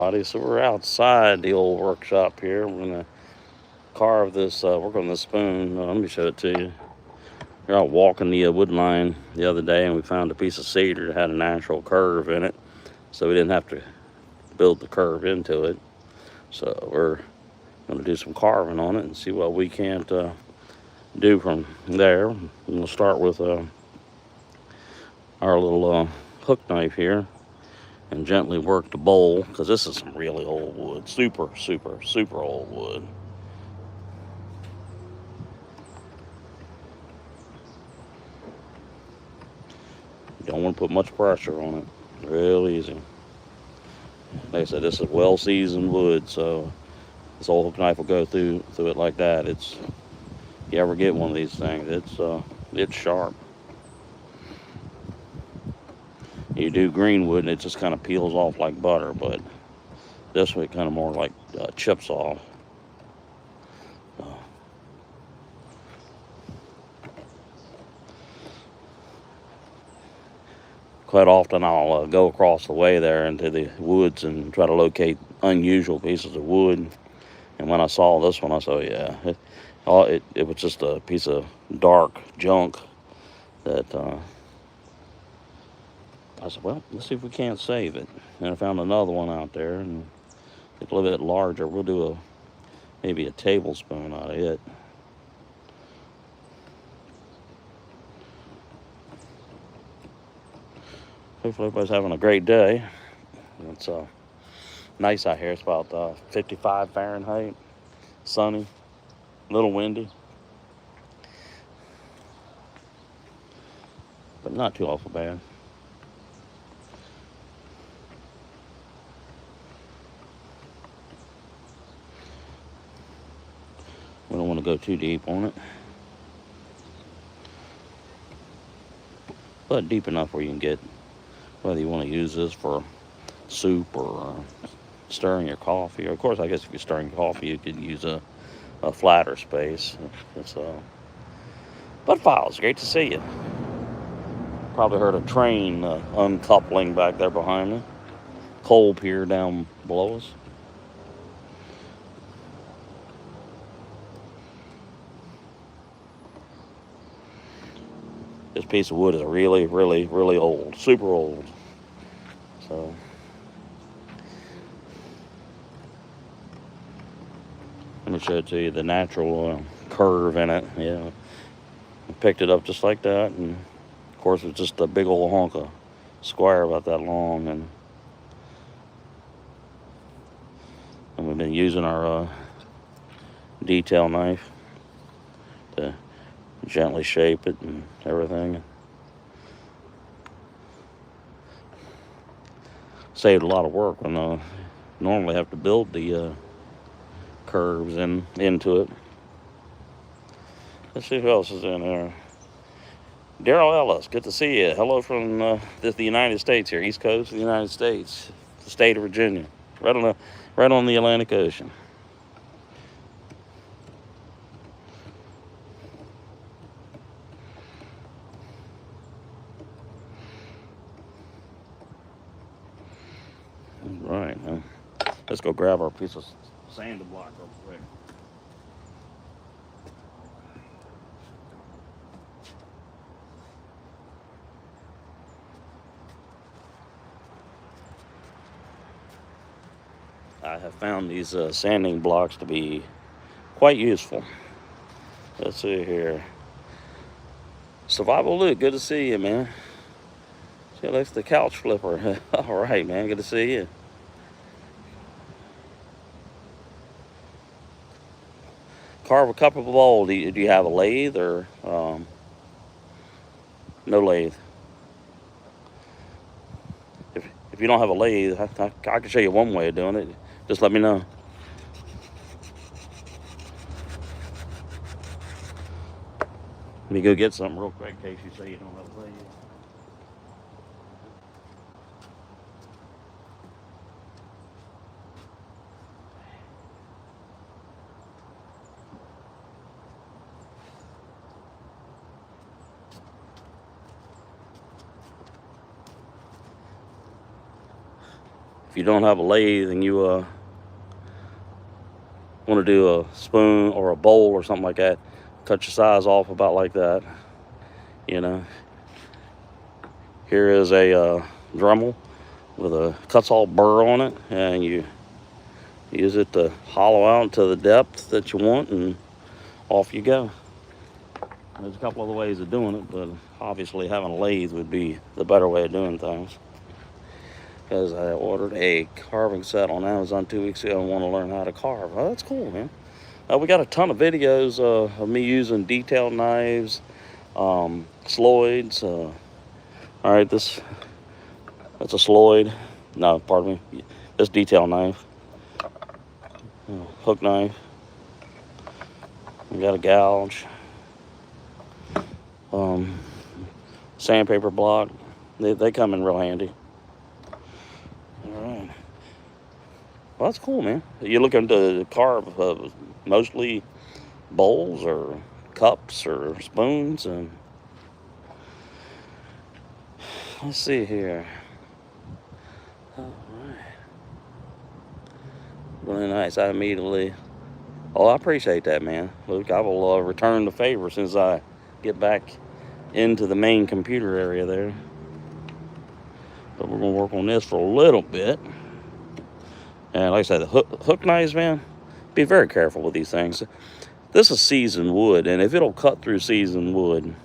So we're outside the old workshop here. We're gonna carve this, work on this spoon. Let me show it to you. We were out walking the wood line the other day, and we found a piece of cedar that had a natural curve in it, so we didn't have to build the curve into it. So we're gonna do some carving on it and see what we can't do from there. We'll start with our little hook knife here and gently work the bowl, because this is some really old wood, super, super, super old wood. You don't want to put much pressure on it. Real easy. Like I said, this is well seasoned wood, so this old hook knife will go through it like that. It's, if you ever get one of these things, it's sharp. You do green wood and it just kind of peels off like butter, but this way kind of more like chips off. Quite often I'll go across the way there into the woods and try to locate unusual pieces of wood. And when I saw this one, I said, yeah, it was just a piece of dark junk that I said, well, let's see if we can't save it. And I found another one out there, and it's a little bit larger. We'll do maybe a tablespoon out of it. Hopefully everybody's having a great day. It's nice out here. It's about 55 Fahrenheit, sunny, a little windy, but not too awful bad. We don't want to go too deep on it, but deep enough where you can get, whether you want to use this for soup or stirring your coffee. Or of course, I guess if you're stirring coffee, you could use a flatter space. It's but Files, great to see you. Probably heard a train uncoupling back there behind me. Coal pier down below us. This piece of wood is really, really, really old, super old. So let me show it to you, the natural curve in it. Yeah, I picked it up just like that, and of course it's just a big old hunk of square about that long, and we've been using our detail knife to gently shape it and everything. Saved a lot of work when I normally have to build the curves into it. Let's see who else is in there. Daryl Ellis, good to see you. Hello from the United States here, East Coast of the United States, the state of Virginia, right on the Atlantic Ocean. All right, let's go grab our piece of sand block real quick. I have found these sanding blocks to be quite useful. Let's see here. Survival Luke, good to see you, man. See, looks the couch flipper. All right, man, good to see you. Carve a cup of bowl. Do you have a lathe or no lathe? If you don't have a lathe, I can show you one way of doing it. Just let me know. Let me go get something real quick in case you say you don't have a lathe. if you don't have a lathe and you want to do a spoon or a bowl or something like that, cut your size off about like that. You know, here is a Dremel with a cuts all burr on it, and you use it to hollow out to the depth that you want, and off you go. There's a couple other ways of doing it, but obviously having a lathe would be the better way of doing things. Because I ordered a carving set on Amazon 2 weeks ago and want to learn how to carve. Oh, that's cool, man. We got a ton of videos of me using detail knives, sloids. All right, that's a sloid. No, pardon me. This detail knife, hook knife. We got a gouge, sandpaper block. They come in real handy. All right. Well, that's cool, man. You looking to carve mostly bowls or cups or spoons? And let's see here. All right. Really nice. I immediately. Oh, I appreciate that, man. Luke, I will return the favor as soon as I get back into the main computer area there. But we're going to work on this for a little bit. And like I said, the hook knives, man, be very careful with these things. This is seasoned wood, and if it'll cut through seasoned wood,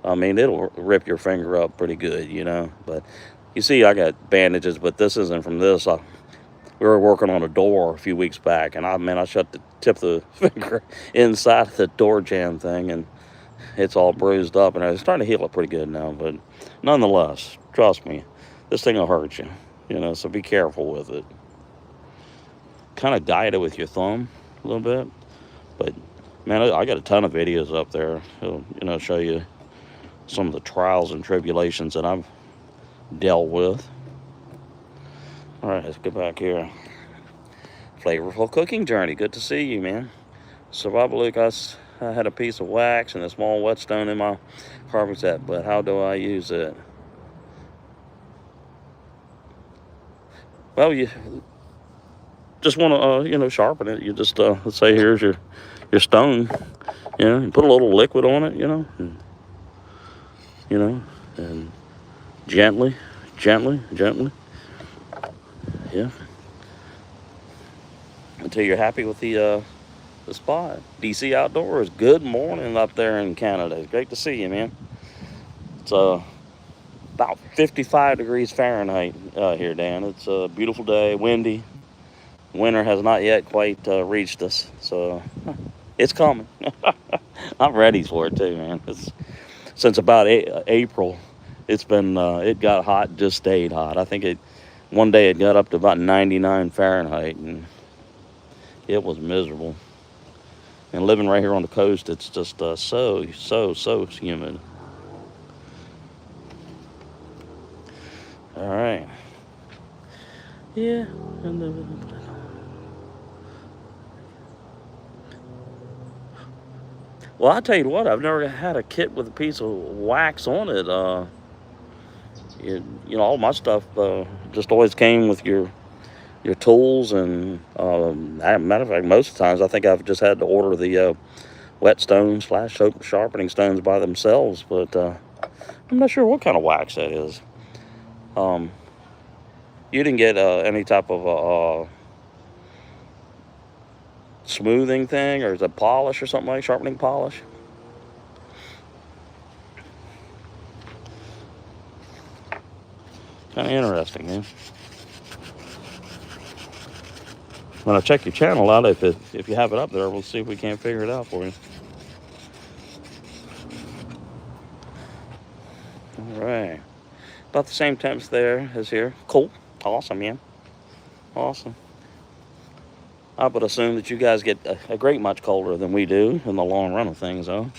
I mean, it'll rip your finger up pretty good, you know. But you see, I got bandages, but this isn't from this. We were working on a door a few weeks back, and I shut the tip of the finger inside of the door jamb thing, and it's all bruised up, and it's starting to heal up pretty good now. But nonetheless, trust me, this thing will hurt you, you know, so be careful with it. Kind of guide it with your thumb a little bit, but man, I got a ton of videos up there. It'll, you know, show you some of the trials and tribulations that I've dealt with. All right, let's get back here. Flavorful cooking journey. Good to see you, man. So, Bob Luke, I had a piece of wax and a small whetstone in my carving set, but how do I use it? Well, you just want to, you know, sharpen it. You just, let's say here's your stone, you know, you put a little liquid on it, you know, and gently, yeah, until you're happy with the spot. DC Outdoors, good morning up there in Canada. It's great to see you, man. It's about 55 degrees Fahrenheit here, Dan. It's a beautiful day, windy. Winter has not yet quite reached us, so it's coming. I'm ready for it too, man. Since about April, it's been it got hot, just stayed hot. I think one day it got up to about 99 Fahrenheit, and it was miserable. And living right here on the coast, it's just so humid. All right. Yeah. Well, I'll tell you what, I've never had a kit with a piece of wax on it. You know, all my stuff just always came with your tools, and matter of fact, most of the times I think I've just had to order the whetstone / sharpening stones by themselves, but I'm not sure what kind of wax that is. You didn't get any type of smoothing thing, or is it polish or something like sharpening polish? Kind of interesting, man. When I check your channel out, if you have it up there, we'll see if we can't figure it out for you. All right, about the same temps there as here. Cool, awesome, man, awesome. I would assume that you guys get a great much colder than we do in the long run of things, though.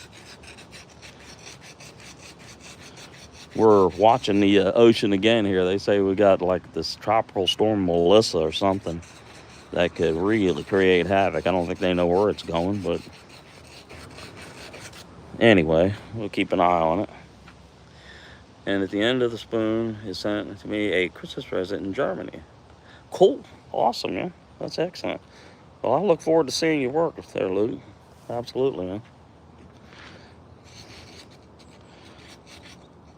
We're watching the ocean again here. They say we got like this tropical storm Melissa or something that could really create havoc. I don't think they know where it's going, but anyway, we'll keep an eye on it. And at the end of the spoon is sent to me a Christmas present in Germany. Cool. Awesome, man. That's excellent. Well, I look forward to seeing your work there, Luke. Absolutely, man.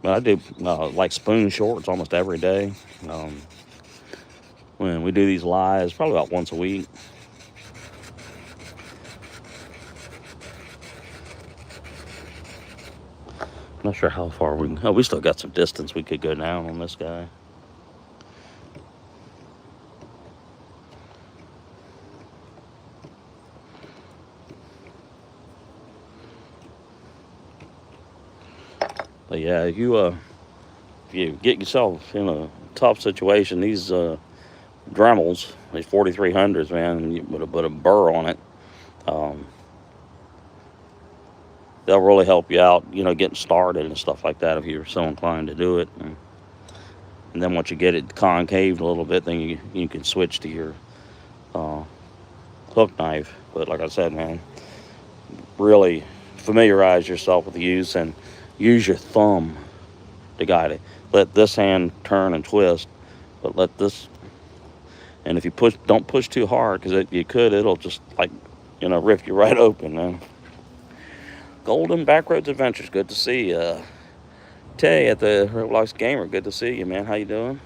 But I do like spoon shorts almost every day. Um, when we do these lives, probably about once a week. Not sure how far we can. Oh, we still got some distance we could go down on this guy. But yeah, if you get yourself in a tough situation, these Dremels, these 4300s, man, you put a burr on it. Um, they'll really help you out, getting started and stuff like that if you're so inclined to do it. And then once you get it concaved a little bit, then you can switch to your uh, hook knife. But like I said, man, really familiarize yourself with the use and use your thumb to guide it. Let this hand turn and twist, but let this. And if you don't push too hard, because it'll just rip you right open, man. Golden Backroads Adventures, good to see you. Tay at the Roblox Gamer, good to see you, man. How you doing?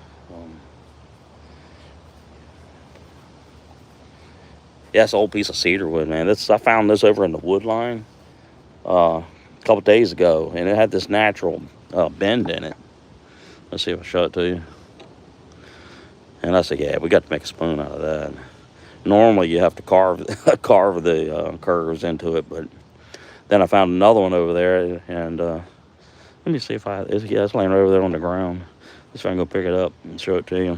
Yeah, it's an old piece of cedar wood, man. I found this over in the wood line a couple days ago, and it had this natural bend in it. Let's see if I show it to you. And I said, yeah, we got to make a spoon out of that. Normally, you have to carve the curves into it, but then I found another one over there, and let me see if it's laying over there on the ground. Let's see if I can go pick it up and show it to you.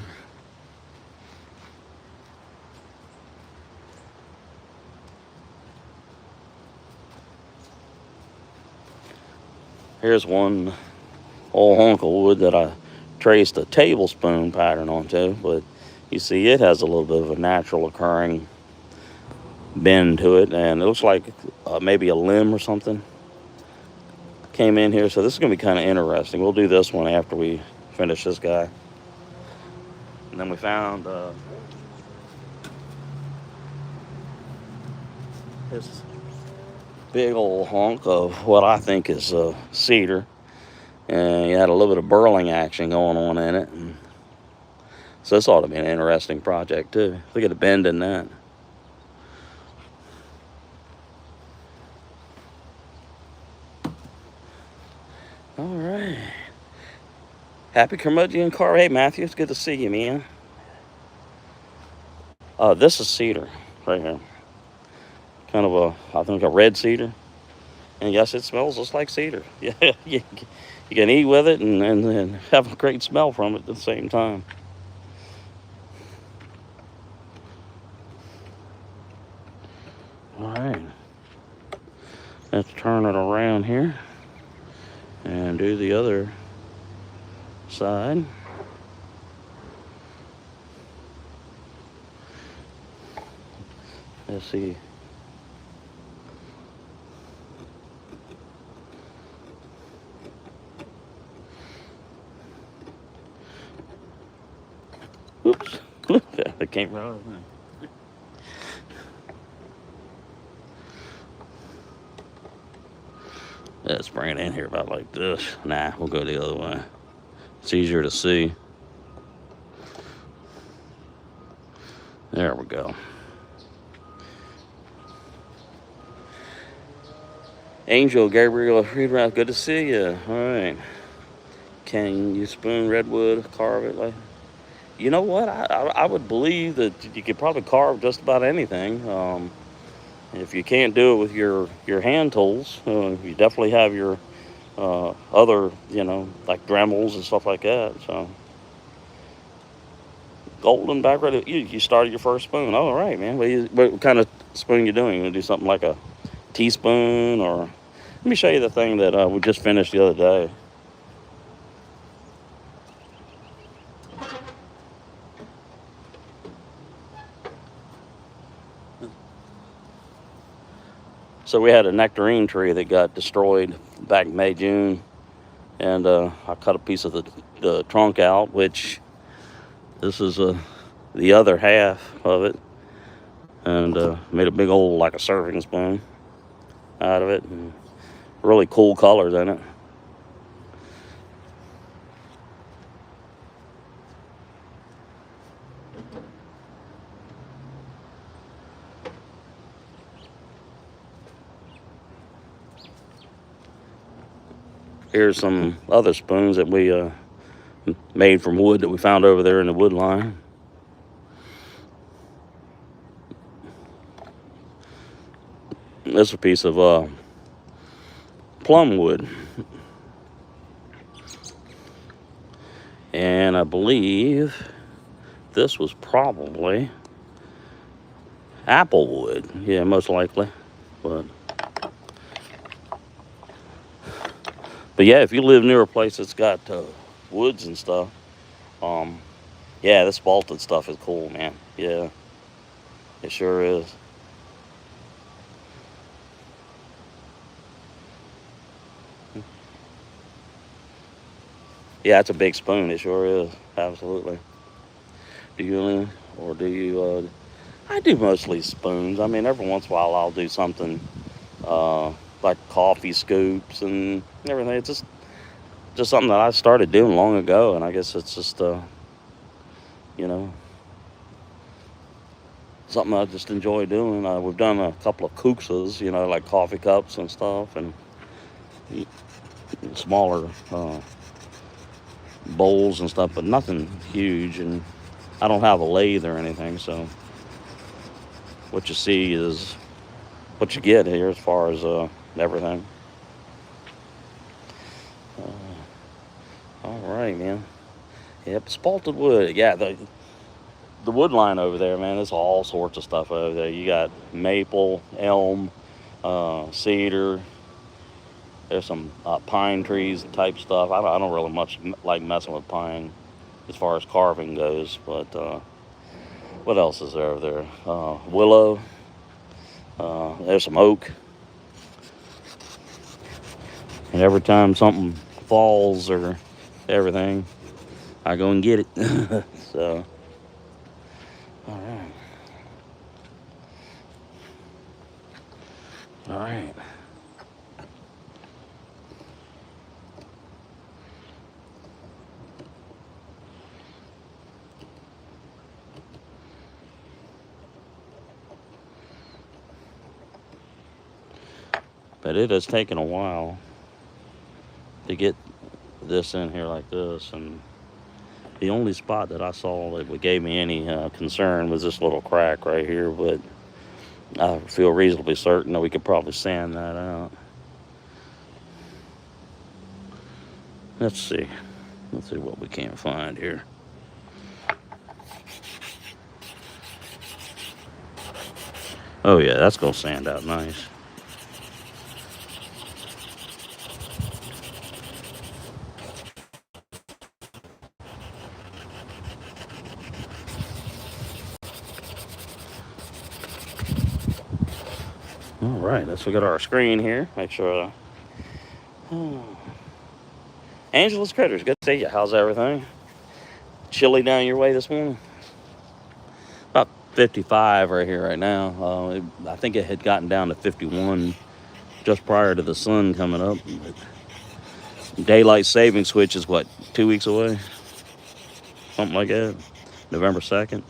Here's one old hunk of wood that I traced a tablespoon pattern onto, but you see it has a little bit of a natural occurring bend to it, and it looks like maybe a limb or something came in here. So this is going to be kind of interesting. We'll do this one after we finish this guy. And then we found this big old hunk of what I think is cedar, and you had a little bit of burling action going on in it, and so this ought to be an interesting project too. Look at the bend in that. All right. Happy curmudgeon car. Hey, Matthew, it's good to see you, man. This is cedar right here. Kind of I think a red cedar. And yes, it smells just like cedar. Yeah, you can eat with it and have a great smell from it at the same time. All right. Let's turn it around here and do the other side. Let's see. Oops. I can't run. Let's bring it in here about like this. Nah, we'll go the other way. It's easier to see. There we go. Angel Gabriel Reed, good to see you. All right. Can you spoon redwood, carve it like? You know what? I would believe that you could probably carve just about anything. If you can't do it with your hand tools, you definitely have your other, like Dremels and stuff like that. So, golden background. You started your first spoon. All right, man. What kind of spoon you doing? You gonna do something like a teaspoon, or let me show you the thing that we just finished the other day. So we had a nectarine tree that got destroyed back in May, June, and I cut a piece of the trunk out, which this is the other half of it, and made a big old, like a serving spoon out of it, and really cool colors in it. Here's some other spoons that we made from wood that we found over there in the wood line. This is a piece of plum wood, and I believe this was probably apple wood. Yeah, most likely. But yeah, if you live near a place that's got woods and stuff, yeah, this vaulted stuff is cool, man. Yeah, it sure is. Yeah, it's a big spoon. It sure is. Absolutely. Do you, or do you? I do mostly spoons. I mean, every once in a while I'll do something like coffee scoops and everything. It's just something that I started doing long ago, and I guess it's just you know, something I just enjoy doing. We've done a couple of kuksas, like coffee cups and stuff, and smaller bowls and stuff, but nothing huge. And I don't have a lathe or anything, so what you see is what you get here as far as everything. All right, man. Yep, spalted wood. Yeah, the wood line over there, man. There's all sorts of stuff over there. You got maple, elm, cedar. There's some pine trees type stuff. I don't really much like messing with pine as far as carving goes, but what else is there over there? Willow. There's some oak. And every time something falls or everything, I go and get it. So, all right. All right. But it has taken a while to get this in here like this, and the only spot that I saw that gave me any concern was this little crack right here, but I feel reasonably certain that we could probably sand that out. Let's see what we can find here. Oh yeah, that's gonna sand out nice. All right, let's look at our screen here. Make sure. Angela's Critters, good to see you. How's everything? Chilly down your way this morning? About 55 right here right now. I think it had gotten down to 51 just prior to the sun coming up. Daylight saving switch is what, 2 weeks away? Something like that. November 2nd.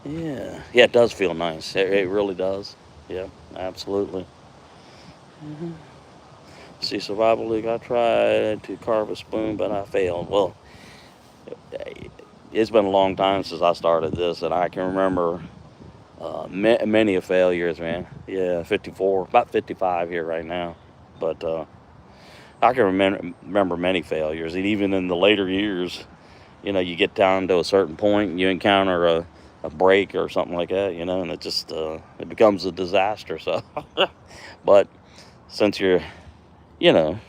Yeah, it does feel nice. It really does. Yeah, absolutely. See, Survival League, I tried to carve a spoon, but I failed. Well, it's been a long time since I started this, and I can remember many of failures, man. Yeah, 54, about 55 here right now. But I can remember many failures, and even in the later years, you get down to a certain point and you encounter a break or something like that, and it just it becomes a disaster. So, but since you know,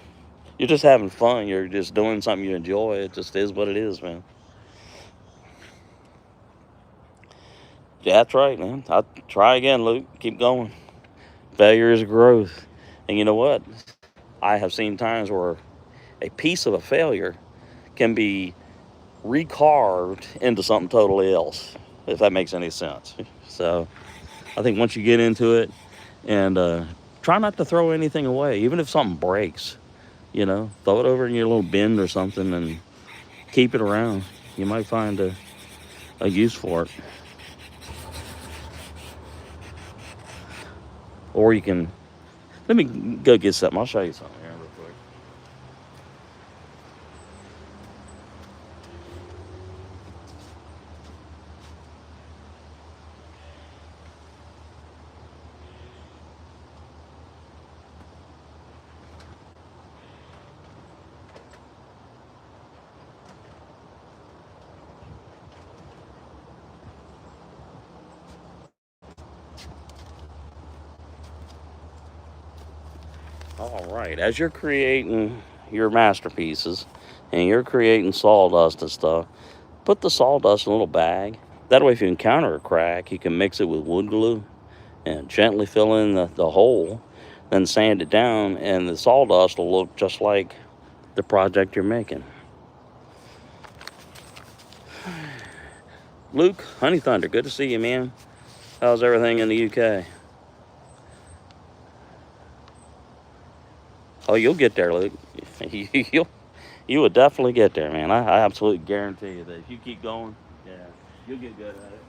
you're just having fun, you're just doing something you enjoy. It just is what it is, man. Yeah, that's right, man. I'll try again, Luke. Keep going. Failure is growth. And you know what? I have seen times where a piece of a failure can be recarved into something totally else, if that makes any sense. So I think once you get into it, and try not to throw anything away, even if something breaks, throw it over in your little bin or something and keep it around. You might find a use for it. Or you can, let me go get something. I'll show you something here real quick. All right, as you're creating your masterpieces and you're creating sawdust and stuff, put the sawdust in a little bag. That way, if you encounter a crack, you can mix it with wood glue and gently fill in the hole, then sand it down, and the sawdust will look just like the project you're making. Luke, Honey Thunder, good to see you, man. How's everything in the UK? Oh, you'll get there, Luke. You will definitely get there, man. I absolutely guarantee you that if you keep going, yeah, you'll get good at it.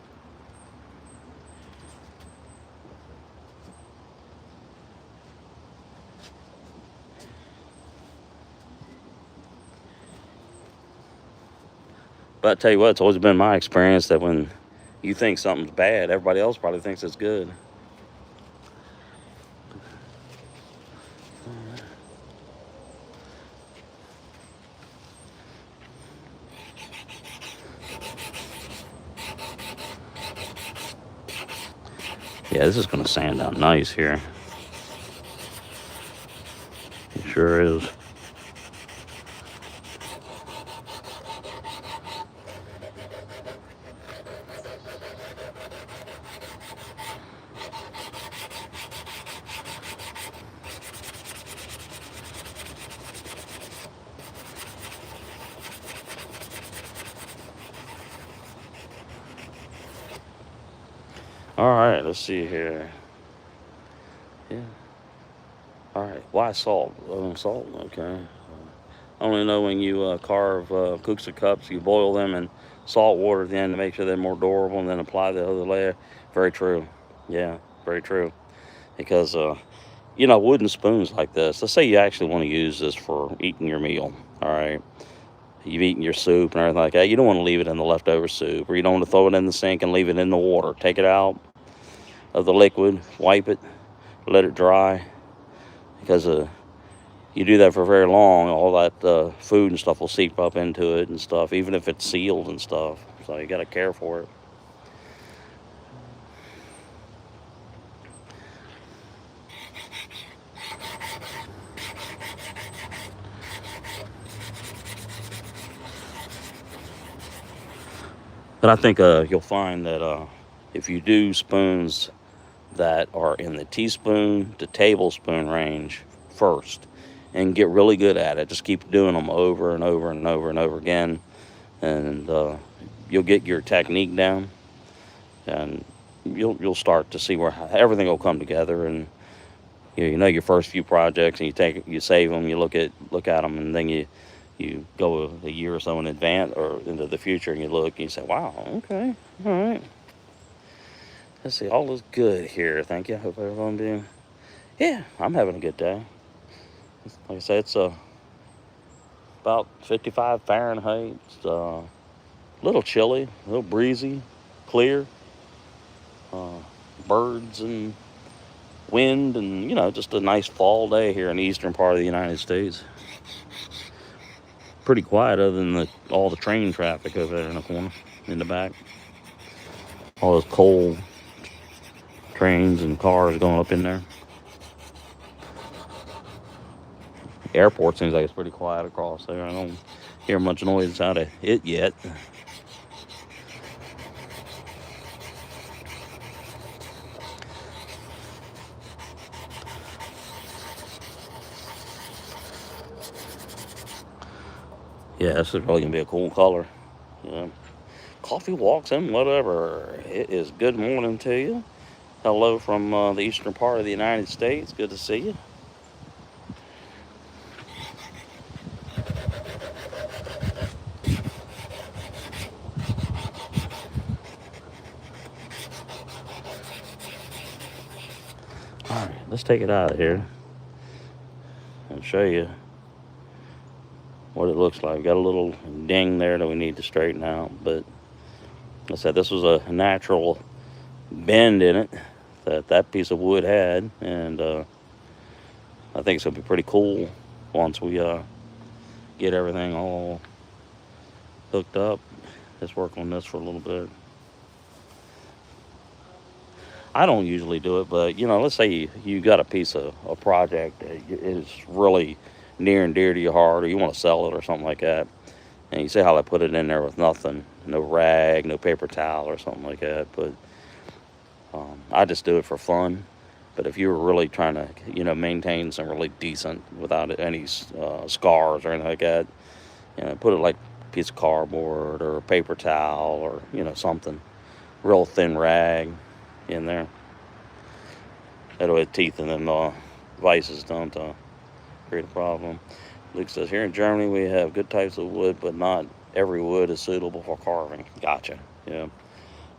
But I tell you what, it's always been my experience that when you think something's bad, everybody else probably thinks it's good. Yeah, this is going to sand out nice here. It sure is. All right, let's see here. Yeah. All right, why salt? Salt, okay. I only know when you carve cooks or cups, you boil them in salt water at the end to make sure they're more durable, and then apply the other layer. Very true. Yeah, very true. Because wooden spoons like this. Let's say you actually want to use this for eating your meal. All right, you've eaten your soup and everything like that. You don't want to leave it in the leftover soup, or you don't want to throw it in the sink and leave it in the water. Take it out of the liquid, wipe it, let it dry, because you do that for very long, all that food and stuff will seep up into it and stuff, even if it's sealed and stuff. So you got to care for it. But I think you'll find that if you do spoons that are in the teaspoon to tablespoon range first and get really good at it, just keep doing them over and over and over and over again, and you'll get your technique down, and you'll start to see where everything will come together. And your first few projects, and you save them, you look at them, and then you go a year or so in advance or into the future, and you look and you say, wow, okay, all right. Let's see, all is good here. Thank you. Hope everyone being, yeah, I'm having a good day. Like I said, it's about 55 Fahrenheit. It's a little chilly, a little breezy, clear. Birds and wind, and just a nice fall day here in the eastern part of the United States. Pretty quiet other than all the train traffic over there in the corner, in the back. All those coal trains and cars going up in there. The airport seems like it's pretty quiet across there. I don't hear much noise out of it yet. Yeah, this is really gonna be a cool color. Yeah. Coffee walks in, whatever. It is good morning to you. Hello from the eastern part of the United States. Good to see you. All right, let's take it out of here and show you what it looks like. Got a little ding there that we need to straighten out, but like I said, this was a natural bend in it that piece of wood had, and I think it's gonna be pretty cool once we get everything all hooked up. Let's work on this for a little bit. I don't usually do it, but let's say you got a piece of a project that is really near and dear to your heart, or you want to sell it or something like that, and you see how I put it in there with nothing, no rag, no paper towel or something like that. But I just do it for fun. But if you were really trying to, maintain some really decent without any scars or anything like that, put it like a piece of cardboard or a paper towel or something, real thin rag in there. That way, teeth and them vices don't create a problem. Luke says, here in Germany, we have good types of wood, but not every wood is suitable for carving. Gotcha. Yeah.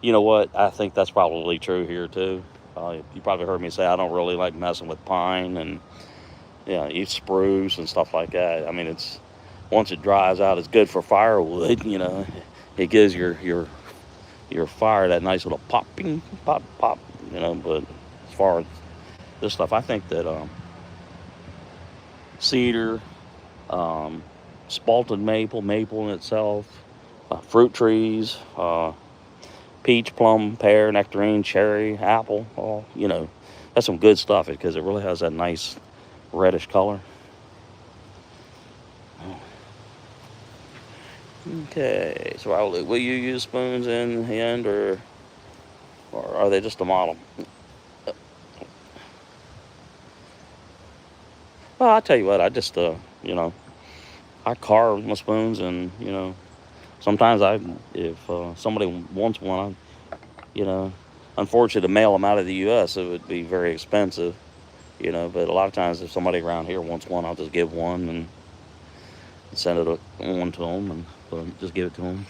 You know what? I think that's probably true here, too. You probably heard me say I don't really like messing with pine and, eat spruce and stuff like that. I mean, once it dries out, it's good for firewood, It gives your fire that nice little popping, pop, pop, But as far as this stuff, I think that cedar, spalted maple in itself, fruit trees, peach, plum, pear, nectarine, cherry, apple, all, that's some good stuff because it really has that nice reddish color. Okay, so will you use spoons in the end, or are they just a model? Well, I tell you what, I just I carve my spoons, and sometimes if somebody wants one, unfortunately to mail them out of the U.S. it would be very expensive, But a lot of times if somebody around here wants one, I'll just give one and send it on to them and just give it to them.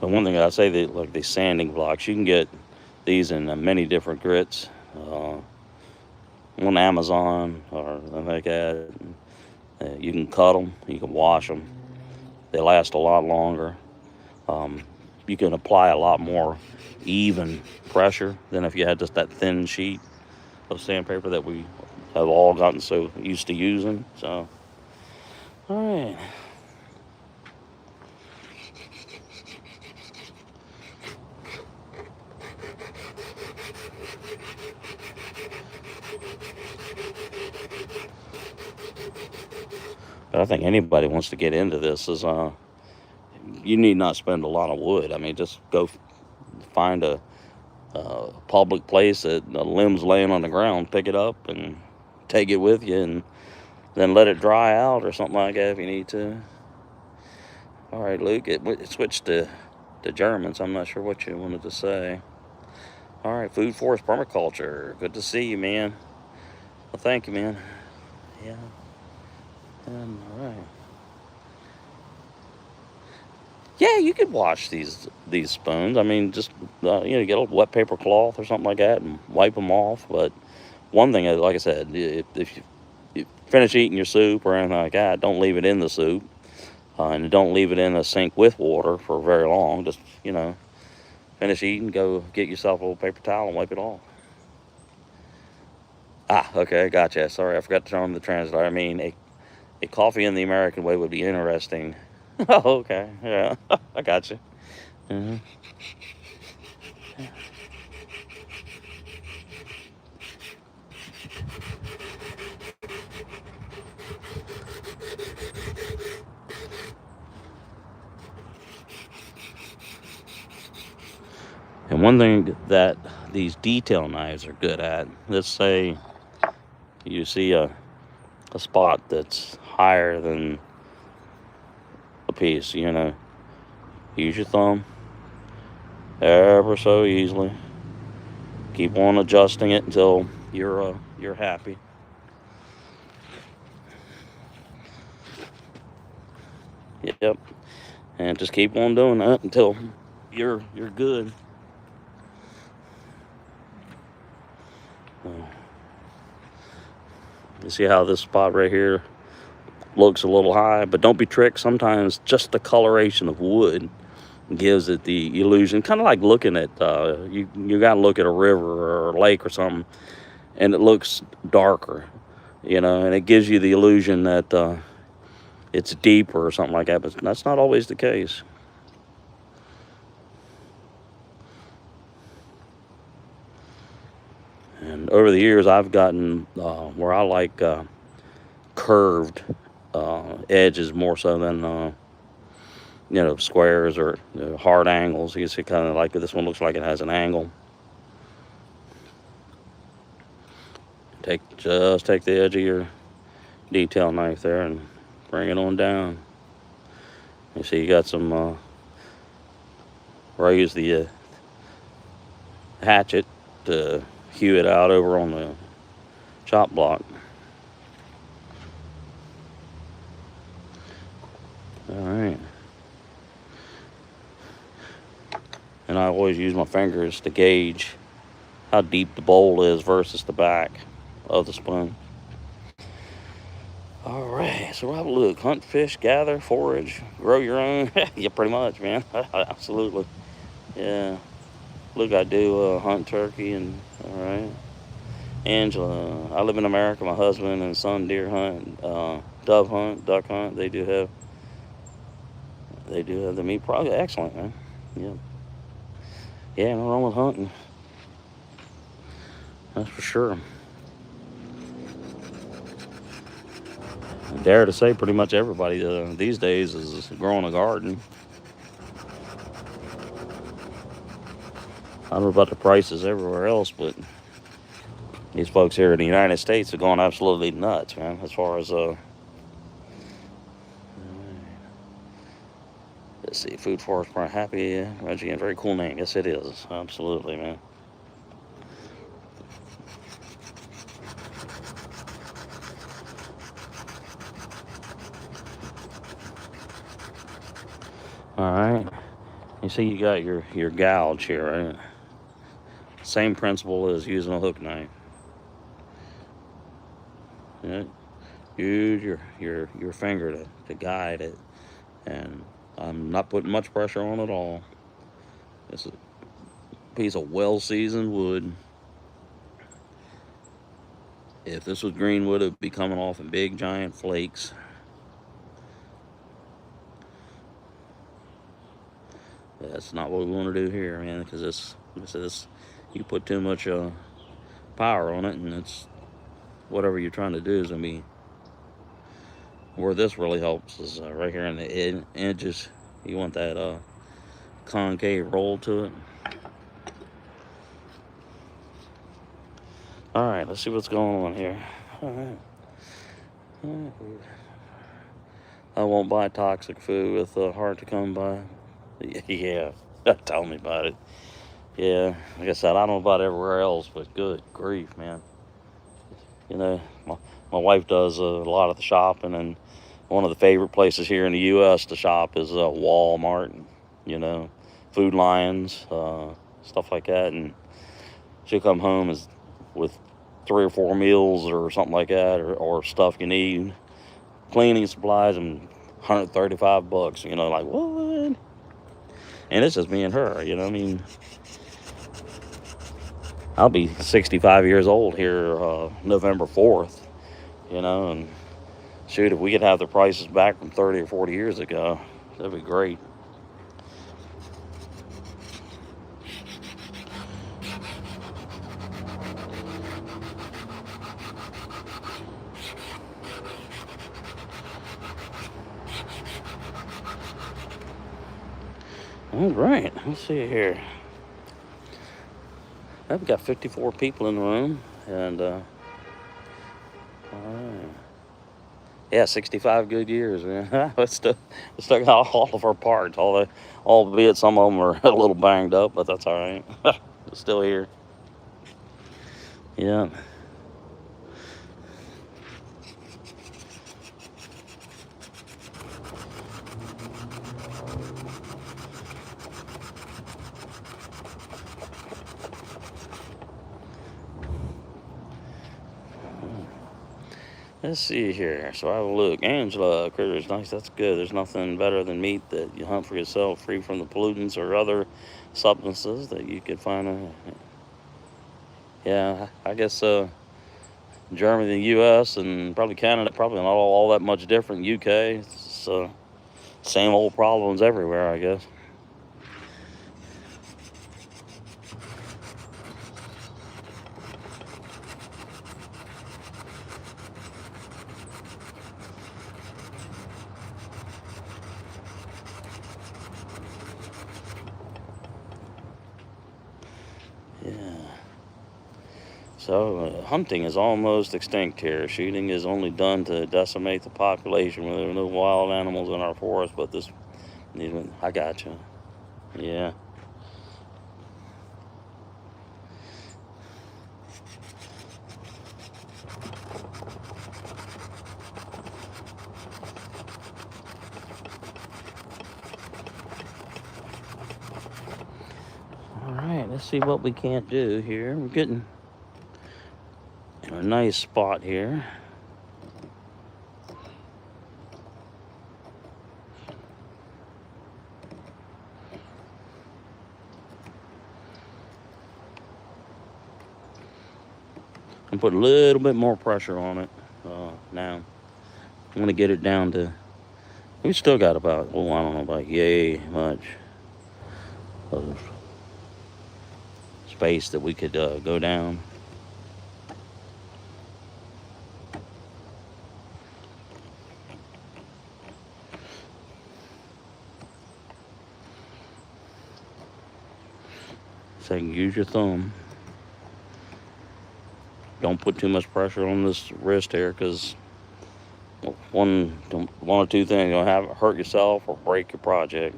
But one thing I say, that like these sanding blocks, you can get these in many different grits. On Amazon or something like that. You can cut them, you can wash them. They last a lot longer. You can apply a lot more even pressure than if you had just that thin sheet of sandpaper that we have all gotten so used to using. So, all right. But I think anybody wants to get into this is you need not spend a lot of wood. I mean, just go find a public place that the limbs laying on the ground, pick it up and take it with you, and then let it dry out or something like that if you need to. All right, Luke, it switched to German, so I'm not sure what you wanted to say. All right, food forest permaculture. Good to see you, man. Well, thank you, man. Yeah. All right. Yeah, you could wash these spoons. I mean, just get a wet paper cloth or something like that and wipe them off. But one thing, like I said, if you finish eating your soup or anything like that, don't leave it in the soup, and don't leave it in a sink with water for very long. Just finish eating, go get yourself a little paper towel and wipe it off. Ah, okay, gotcha. Sorry, I forgot to turn on the translator. I mean, a coffee in the American way would be interesting. Oh, okay, yeah, I got you. Mm-hmm. one thing that these detail knives are good at, let's say you see a spot that's higher than a piece, use your thumb ever so easily. Keep on adjusting it until you're happy. Yep. And just keep on doing that until you're good. You see how this spot right here looks a little high, but don't be tricked. Sometimes just the coloration of wood gives it the illusion, kind of like looking at you got to look at a river or a lake or something, and it looks darker, and it gives you the illusion that it's deeper or something like that, but that's not always the case. And over the years, I've gotten where I like curved edges more so than squares or hard angles. You see, kind of like this one looks like it has an angle. Just take the edge of your detail knife there and bring it on down. You see, you got some where I use the hatchet to hew it out over on the chop block. All right. And I always use my fingers to gauge how deep the bowl is versus the back of the spoon. All right, so have a look. Hunt, fish, gather, forage, grow your own. Yeah, pretty much, man. Absolutely. Yeah. Look, I do hunt turkey and, all right. Angela, I live in America. My husband and son deer hunt, dove hunt, duck hunt. They do have the meat product. Excellent, man. Yeah. Yeah, no wrong with hunting. That's for sure. I dare to say pretty much everybody these days is growing a garden. I don't know about the prices everywhere else, but these folks here in the United States are going absolutely nuts, man, as far as let's see, Food Forest Park, Happy Reggie, very cool name. Yes, it is. Absolutely, man. All right. You see, you got your gouge here, right? Same principle as using a hook knife. Yeah. Use your finger to guide it, and I'm not putting much pressure on at all. It's a piece of well-seasoned wood. If this was green wood, it would be coming off in big giant flakes. That's not what we want to do here, man, because this you put too much power on it, and it's whatever you're trying to do is gonna be. Where this really helps is right here in the edges. You want that concave roll to it. All right, let's see what's going on here. All right. I won't buy toxic food with hard to come by. Yeah, tell me about it. Yeah, like I said, I don't know about everywhere else, but good grief, man. My wife does a lot of the shopping, and one of the favorite places here in the U.S. to shop is Walmart, Food Lions, stuff like that. And she'll come home with 3 or 4 meals or something like that, or stuff you need, cleaning supplies, and $135. Like what? And it's just me and her. I mean, I'll be 65 years old here November 4th. And shoot, if we could have the prices back from 30 or 40 years ago, that'd be great. All right, let's see here. We got 54 people in the room, and all right. Yeah, 65 good years, man. It's still got all of our parts, albeit some of them are a little banged up, but that's all right. It's still here. Yeah. Let's see here. So I will look. Angela, critters, nice. That's good. There's nothing better than meat that you hunt for yourself, free from the pollutants or other substances that you could find. Yeah, I guess Germany, the U.S., and probably Canada, probably not all that much different. UK, it's same old problems everywhere, I guess. Yeah. So hunting is almost extinct here. Shooting is only done to decimate the population. There are no wild animals in our forest, but this. I got you. Yeah. All right. Let's see what we can't do here. We're getting in a nice spot here. And put a little bit more pressure on it now. I'm gonna get it down to. We still got about, I don't know, about yay much of space that we could go down. So you can use your thumb. Don't put too much pressure on this wrist here, because one or two things, you'll hurt yourself or break your project.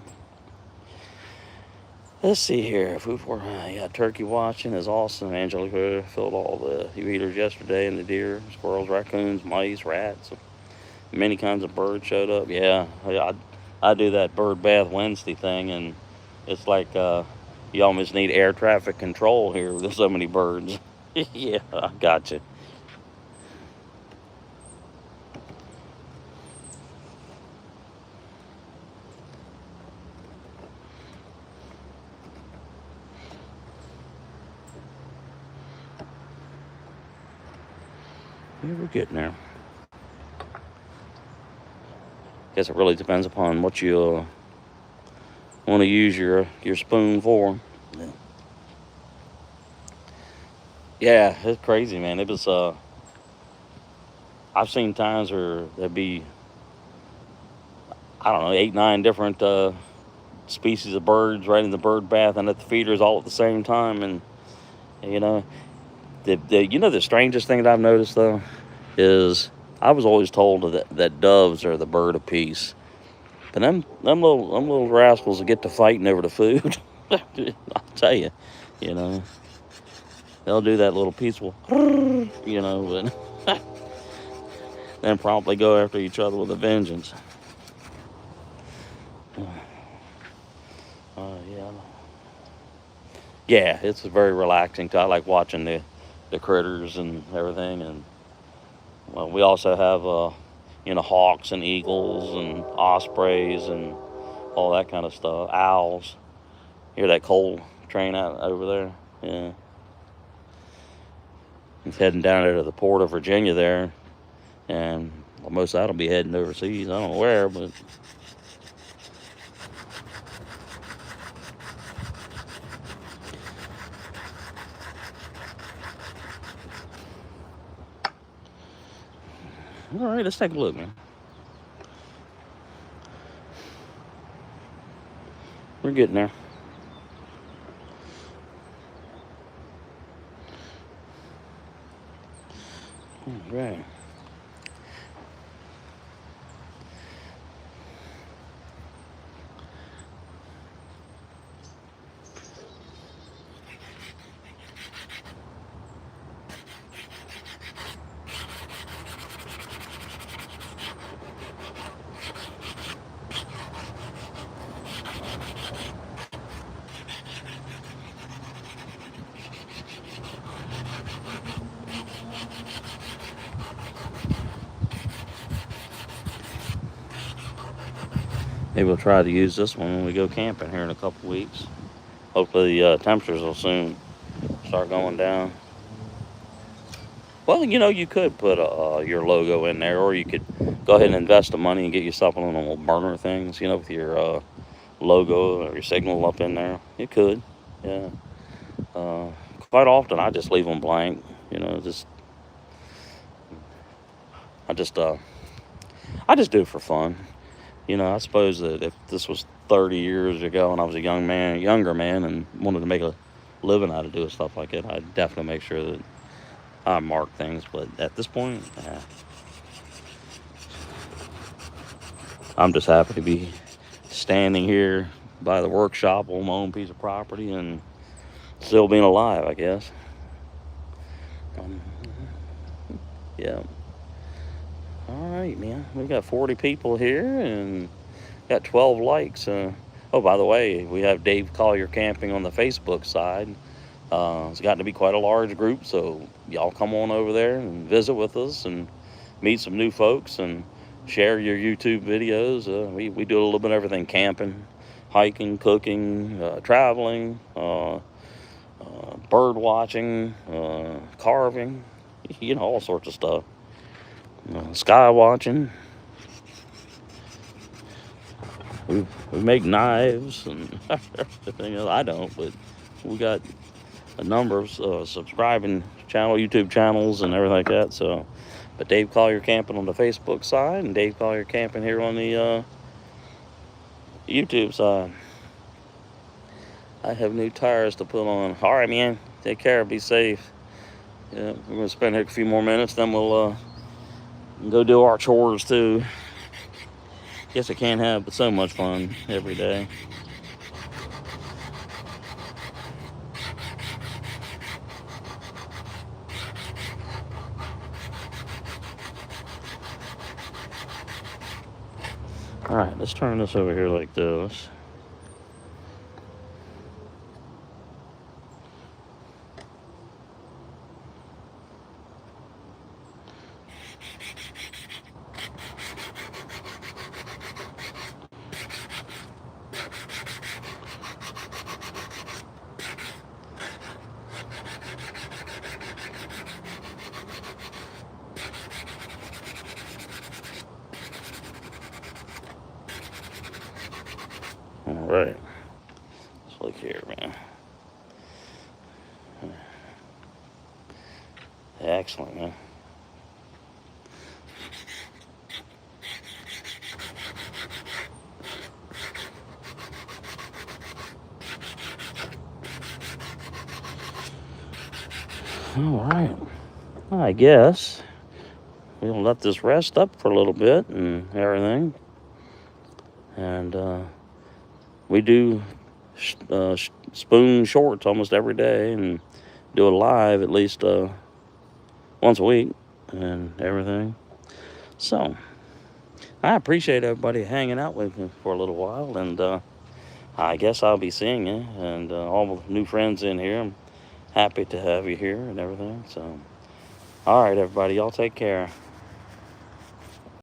Let's see here. Food for turkey watching is awesome. Angelica filled all the eaters yesterday, and the deer, squirrels, raccoons, mice, rats, many kinds of birds showed up. Yeah, I do that bird bath Wednesday thing, and it's like you almost need air traffic control here. There's so many birds. Yeah, I gotcha. Yeah, we're getting there. Guess it really depends upon what you want to use your spoon for. Yeah, it's crazy, man. It was I've seen times where there'd be, I don't know, 8, 9 different species of birds right in the bird bath and at the feeders all at the same time. And you know, the strangest thing that I've noticed though is I was always told that doves are the bird of peace, but them little rascals that get to fighting over the food. I'll tell you, you know, they'll do that little peaceful, but then promptly go after each other with a vengeance. Yeah. Yeah, it's very relaxing. I like watching the critters and everything, and well, we also have hawks and eagles and ospreys and all that kind of stuff. Owls. Hear that coal train out over there? Yeah. It's heading down there to the port of Virginia there, and most of that'll be heading overseas. I don't know where, but. All right, let's take a look, man. We're getting there. All right. Maybe we'll try to use this one when we go camping here in a couple weeks. Hopefully the temperatures will soon start going down. Well, you could put your logo in there, or you could go ahead and invest the money and get yourself one of them little burner things, with your logo or your signal up in there. You could, yeah. Uh, Quite often I just leave them blank, just I just I just do it for fun. I suppose that if this was 30 years ago and I was a younger man, and wanted to make a living out of doing stuff like it, I'd definitely make sure that I mark things. But at this point, I'm just happy to be standing here by the workshop on my own piece of property and still being alive, I guess. Um, yeah. All right, man. We got 40 people here and got 12 likes. Oh, by the way, we have Dave Collier Camping on the Facebook side. It's gotten to be quite a large group, so y'all come on over there and visit with us and meet some new folks and share your YouTube videos. We do a little bit of everything: camping, hiking, cooking, traveling, bird watching, carving, all sorts of stuff. Sky watching. We make knives and everything else. I don't, but we got a number of subscribing YouTube channels and everything like that. So, but Dave Collier Camping on the Facebook side and Dave Collier Camping here on the YouTube side. I have new tires to put on. All right, man. Take care. Be safe. Yeah, we're gonna spend here a few more minutes, then we'll go do our chores too. Guess I can't have but so much fun every day. All right, let's turn this over here like this. All right, let's look here, man. Excellent, man. All right, I guess we'll let this rest up for a little bit and everything. And we do spoon shorts almost every day and do it live at least once a week and everything. So I appreciate everybody hanging out with me for a little while, and I guess I'll be seeing you and all the new friends in here. I'm happy to have you here and everything. So all right, everybody, y'all take care.